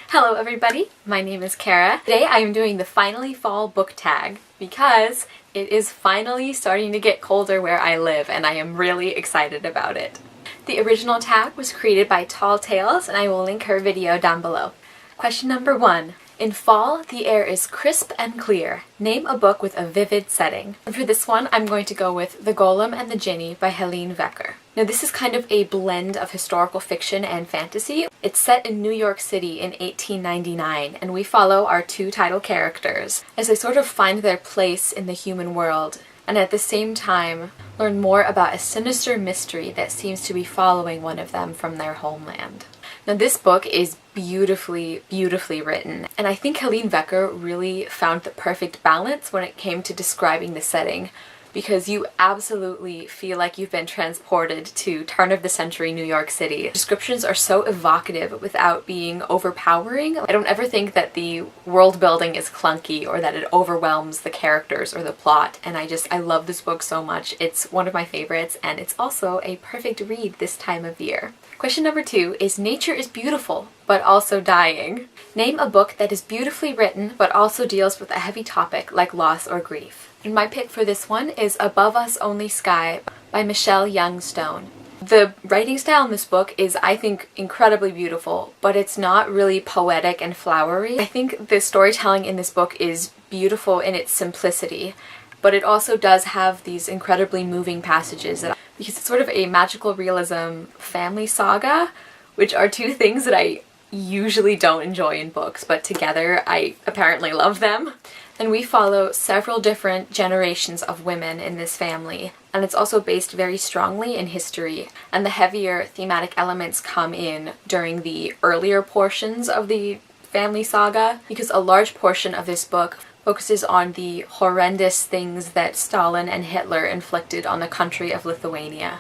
Hello everybody, my name is Kara. Today I am doing the Finally Fall book tag because it is finally starting to get colder where I live and I am really excited about it. The original tag was created by Tall Tales and I will link her video down below. Question number 1. In fall, the air is crisp and clear. Name a book with a vivid setting. And for this one, I'm going to go with The Golem and the Jinni by Helene Wecker. Now this is kind of a blend of historical fiction and fantasy. It's set in New York City in 1899, and we follow our two title characters as they sort of find their place in the human world, and at the same time learn more about a sinister mystery that seems to be following one of them from their homeland. Now this book is beautifully written, and I think Helene Wecker really found the perfect balance when it came to describing the setting, because you absolutely feel like you've been transported to turn-of-the-century New York City. Descriptions are so evocative without being overpowering. I don't ever think that the world building is clunky or that it overwhelms the characters or the plot, and I love this book so much. It's one of my favorites, and it's also a perfect read this time of year. Question number 2 is nature is beautiful, but also dying. Name a book that is beautifully written, but also deals with a heavy topic like loss or grief. And my pick for this one is Above Us Only Sky by Michelle Young Stone. The writing style in this book is, I think, incredibly beautiful, but it's not really poetic and flowery. I think the storytelling in this book is beautiful in its simplicity, but it also does have these incredibly moving passages because it's sort of a magical realism family saga, which are two things that I usually don't enjoy in books, but together I apparently love them. And we follow several different generations of women in this family, and it's also based very strongly in history, and the heavier thematic elements come in during the earlier portions of the family saga, because a large portion of this book focuses on the horrendous things that Stalin and Hitler inflicted on the country of Lithuania.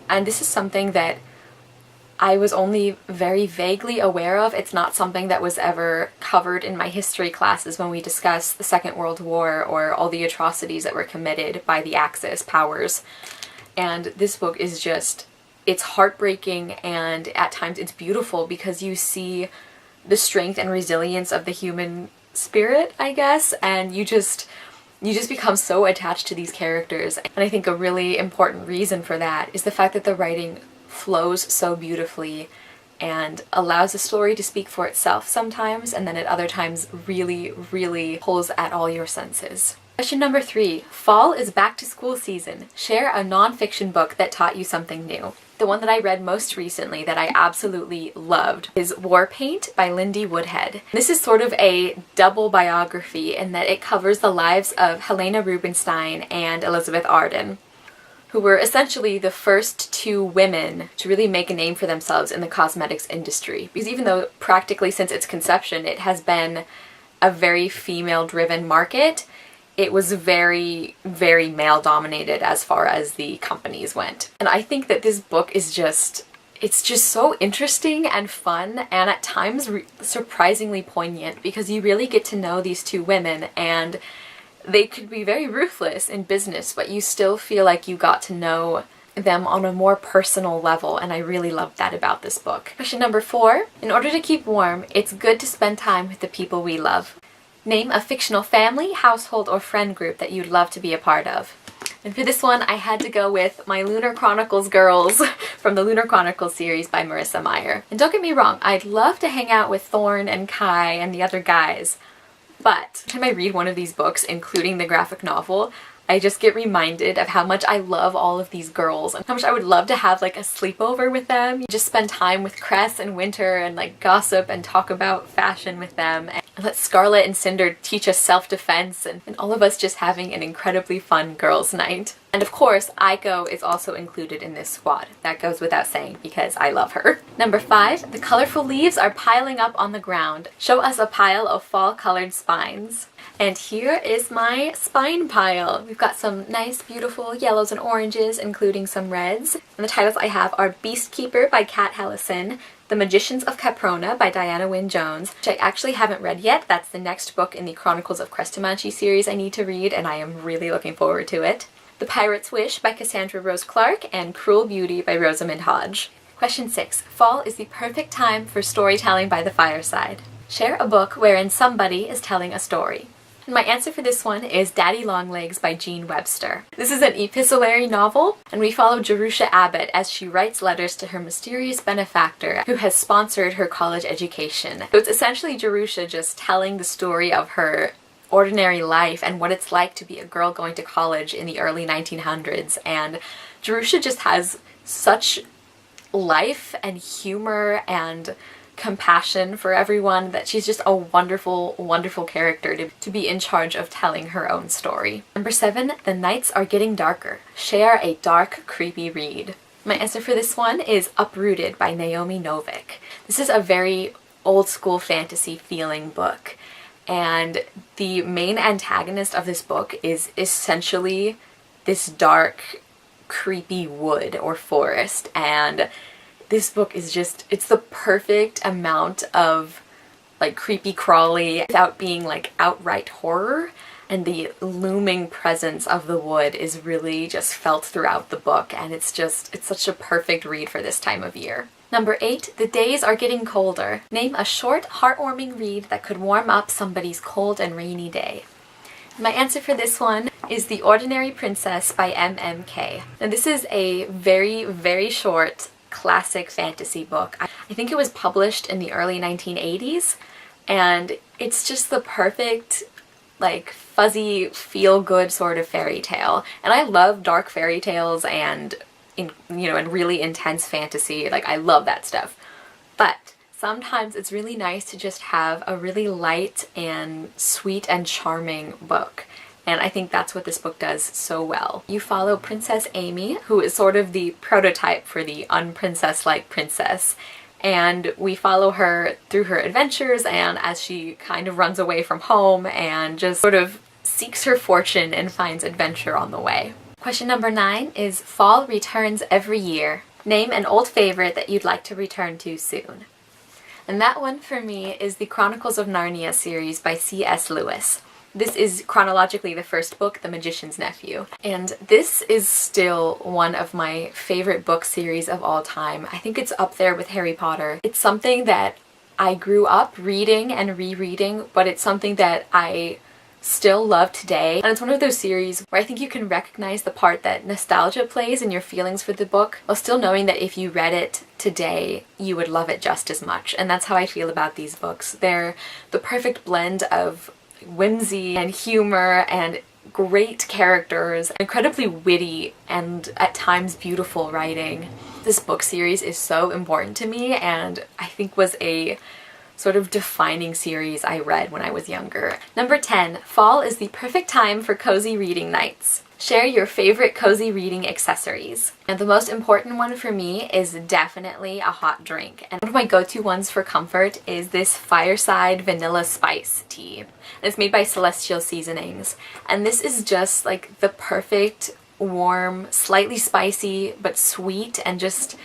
And this is something that I was only very vaguely aware of. It's not something that was ever covered in my history classes when we discussed the Second World War or all the atrocities that were committed by the Axis powers. And this book is just, it's heartbreaking, and at times it's beautiful because you see the strength and resilience of the human spirit, I guess, and you just become so attached to these characters. And I think a really important reason for that is the fact that the writing flows so beautifully and allows the story to speak for itself sometimes, and then at other times really pulls at all your senses. Question number 3. Fall is back to school season. Share a non-fiction book that taught you something new. The one that I read most recently that I absolutely loved is Warpaint by Lindy Woodhead. This is sort of a double biography in that it covers the lives of Helena Rubinstein and Elizabeth Arden, who were essentially the first two women to really make a name for themselves in the cosmetics industry. Because even though practically since its conception it has been a very female-driven market, it was very male-dominated as far as the companies went. And I think that this book is it's just so interesting and fun, and at times surprisingly poignant, because you really get to know these two women, and they could be very ruthless in business, but you still feel like you got to know them on a more personal level, and I really loved that about this book. Question number 4. In order to keep warm, it's good to spend time with the people we love. Name a fictional family, household, or friend group that you'd love to be a part of. And for this one, I had to go with my Lunar Chronicles girls from the Lunar Chronicles series by Marissa Meyer. And don't get me wrong, I'd love to hang out with Thorne and Kai and the other guys, but every time I read one of these books, including the graphic novel, I just get reminded of how much I love all of these girls and how much I would love to have like a sleepover with them. Just spend time with Cress and Winter and like gossip and talk about fashion with them, and let Scarlet and Cinder teach us self-defense, and all of us just having an incredibly fun girls' night. And of course, Aiko is also included in this squad. That goes without saying because I love her. Number 5. The colorful leaves are piling up on the ground. Show us a pile of fall-colored spines. And here is my spine pile. We've got some nice, beautiful yellows and oranges, including some reds. And the titles I have are Beastkeeper by Kat Hellison, The Magicians of Caprona by Diana Wynne Jones, which I actually haven't read yet. That's the next book in the Chronicles of Crestomanci series I need to read, and I am really looking forward to it. The Pirate's Wish by Cassandra Rose Clark, and Cruel Beauty by Rosamund Hodge. Question 6. Fall is the perfect time for storytelling by the fireside. Share a book wherein somebody is telling a story. And my answer for this one is Daddy Longlegs by Jean Webster. This is an epistolary novel, and we follow Jerusha Abbott as she writes letters to her mysterious benefactor who has sponsored her college education. So it's essentially Jerusha just telling the story of her ordinary life and what it's like to be a girl going to college in the early 1900s. And Jerusha just has such life and humor and compassion for everyone that she's just a wonderful, wonderful character to be in charge of telling her own story. Number 7, The Nights Are Getting Darker. Share a dark, creepy read. My answer for this one is Uprooted by Naomi Novik. This is a very old school fantasy feeling book, and the main antagonist of this book is essentially this dark, creepy wood or forest, and this book is just, it's the perfect amount of like creepy crawly without being like outright horror, and the looming presence of the wood is really just felt throughout the book, and it's such a perfect read for this time of year. Number 8, The Days Are Getting Colder. Name a short, heartwarming read that could warm up somebody's cold and rainy day. My answer for this one is The Ordinary Princess by MMK. And this is a very, very short classic fantasy book. I think it was published in the early 1980s, and it's just the perfect like fuzzy feel-good sort of fairy tale. And I love dark fairy tales and and really intense fantasy. Like, I love that stuff. But sometimes it's really nice to just have a really light and sweet and charming book. And I think that's what this book does so well. You follow Princess Amy, who is sort of the prototype for the unprincess-like princess. And we follow her through her adventures and as she kind of runs away from home and just sort of seeks her fortune and finds adventure on the way. Question number 9 is Fall returns every year. Name an old favorite that you'd like to return to soon. And that one for me is the Chronicles of Narnia series by C.S. Lewis. This is chronologically the first book, The Magician's Nephew. And this is still one of my favorite book series of all time. I think it's up there with Harry Potter. It's something that I grew up reading and rereading, but it's something that I still love today. And it's one of those series where I think you can recognize the part that nostalgia plays in your feelings for the book, while still knowing that if you read it today, you would love it just as much. And that's how I feel about these books. They're the perfect blend of whimsy and humor and great characters, incredibly witty and at times beautiful writing. This book series is so important to me, and I think was a sort of defining series I read when I was younger. Number 10, Fall is the perfect time for cozy reading nights. Share your favorite cozy reading accessories. And the most important one for me is definitely a hot drink. And one of my go-to ones for comfort is this Fireside Vanilla Spice tea. And it's made by Celestial Seasonings. And this is just like the perfect, warm, slightly spicy, but sweet, and just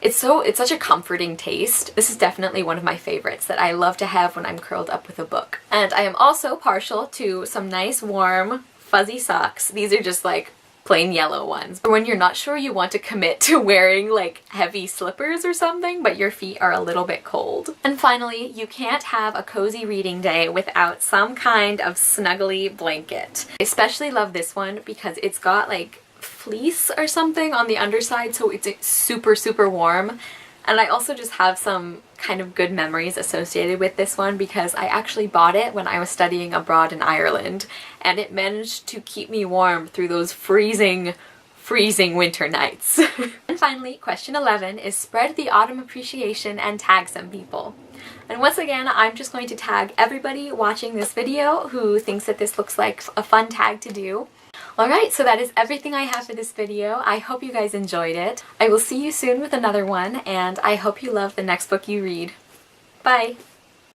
it's such a comforting taste. This is definitely one of my favorites that I love to have when I'm curled up with a book. And I am also partial to some nice warm fuzzy socks. These are just like plain yellow ones. Or when you're not sure you want to commit to wearing like heavy slippers or something, but your feet are a little bit cold. And finally, you can't have a cozy reading day without some kind of snuggly blanket. I especially love this one because it's got like fleece or something on the underside, so it's super, super warm. And I also just have some kind of good memories associated with this one because I actually bought it when I was studying abroad in Ireland, and it managed to keep me warm through those freezing winter nights. And finally, question 11 is spread the autumn appreciation and tag some people. And once again, I'm just going to tag everybody watching this video who thinks that this looks like a fun tag to do. Alright, so that is everything I have for this video. I hope you guys enjoyed it. I will see you soon with another one, and I hope you love the next book you read. Bye!